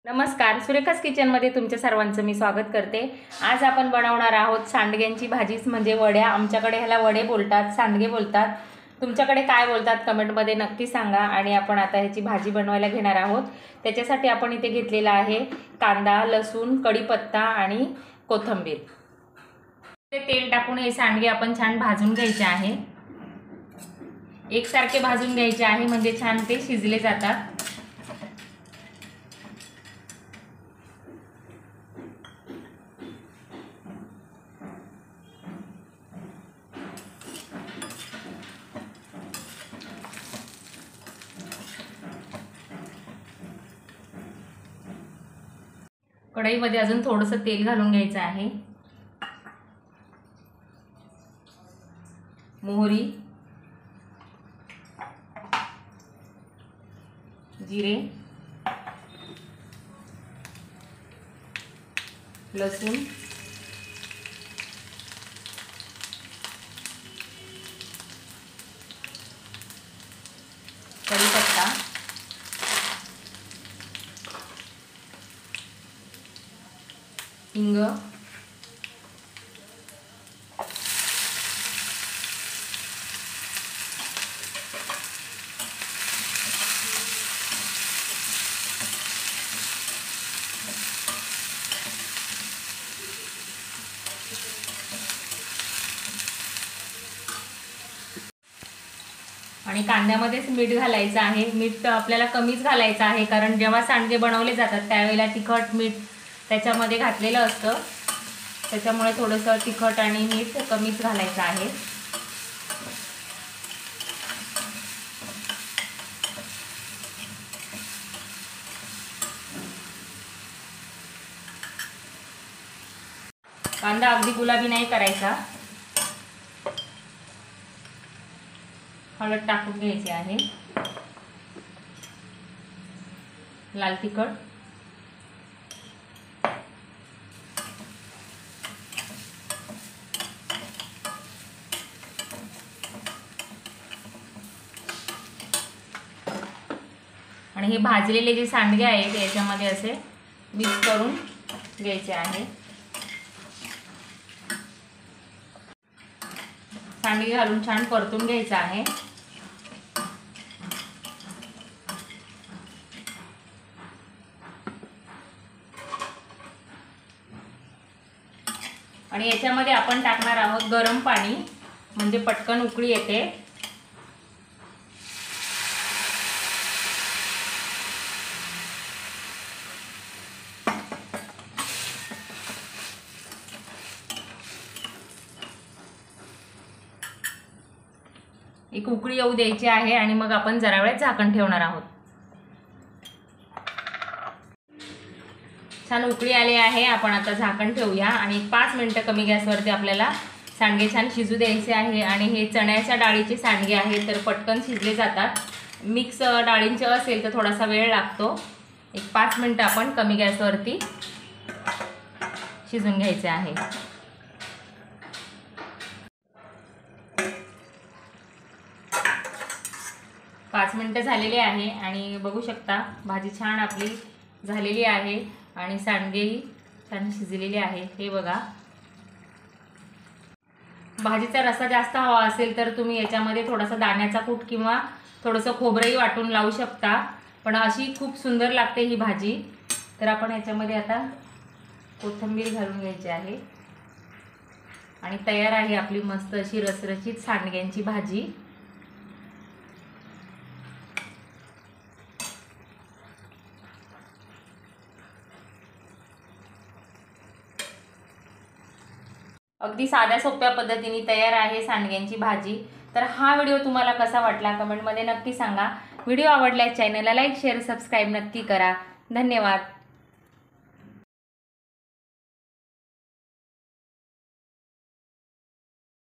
नमस्कार, सुरेखास किचनमध्ये तुमच्या सर्वांचं मी स्वागत करते। आज आपण बनवणार आहोत सांडग्यांची भाजीच म्हणजे वड्या। आमच्याकडे ह्याला वडे बोलतात, सांडगे बोलतात। तुमच्याकडे काय बोलतात कमेंटमध्ये नक्की सांगा। आणि आपण आता ह्याची भाजी बनवायला घेणार आहोत। त्याच्यासाठी आपण इथे घेतलेला आहे कांदा, लसूण, कढीपत्ता आणि कोथिंबीर। तेल टाकून हे सांडगे आपण छान भाजून घ्यायचे आहे। एकसारखे भाजून घ्यायचे आहे म्हणजे छान ते शिजले जातात। कढईमध्ये अजून थोडंसं तेल घालून घ्यायचं आहे। मोहरी, जिरे, लसूण, कढीपत्ता, हिंग, आणि कांद्यामध्येच मीठ घालायचं आहे। मीठ आपल्याला कमीच घालायचं आहे कारण जेव्हा सांडगे बनवले जातात त्यावेळेला तिखट मीठ त्याच्यामध्ये घातलेलं असतं, त्याच्यामुळे थोडंसं तिखट आणि मीठ कमीच घालायचं आहे। कांदा अगदी गुलाबी नाही करायचा। हळद टाकून घ्यायची आहे, लाल तिखट, आणि हे भाजलेले जे सांडगे आहेत याच्यामध्ये असे मिक्स करून घ्यायचे आहे। सांडगे घालून छान परतून घ्यायचं आहे। आणि याच्यामध्ये आपण टाकणार आहोत गरम पाणी म्हणजे पटकन उकळी येते। एक उकळी येऊ द्यायची आहे आणि मग आपण जरा वेळ झाकण ठेवणार आहोत। छान उकळी आली आहे, आपण आता झाकण ठेवूया आणि 5 मिनिटं कमी गॅसवरती आपल्याला सांडगे छान शिजू द्यायचे आहे। आणि हे चण्याच्या डाळीचे सांडगे आहेत तर पटकन शिजले जातात। मिक्स डाळींचे असेल तर थोडासा वेळ लागतो। एक 5 मिनिटं आपण कमी गॅसवरती शिजून घ्यायचे आहे। पाच मिनिटं झालेली आहे आणि बघू शकता भाजी छान आपली झालेली आहे आणि सांडगेही छान शिजलेले आहे। हे बघा, भाजीचा रस्सा जास्त हवा असेल तर तुम्ही याच्यामध्ये थोडासा दाण्याचा कूट किंवा थोडंसं खोबरंही वाटून लावू शकता, पण अशी खूप सुंदर लागते ही भाजी। तर आपण याच्यामध्ये आता कोथिंबीर घालून घ्यायची आहे आणि तयार आहे आपली मस्त अशी रसरशीत सांडग्यांची भाजी। अगदी साध्या सोप्या पद्धतीने तयार आहे सांडग्यांची भाजी। तर हा व्हिडिओ तुम्हाला कसा वाटला कमेंटमध्ये नक्की सांगा। व्हिडिओ आवडल्यास चॅनलला लाईक, शेअर, सबस्क्राईब नक्की करा। धन्यवाद।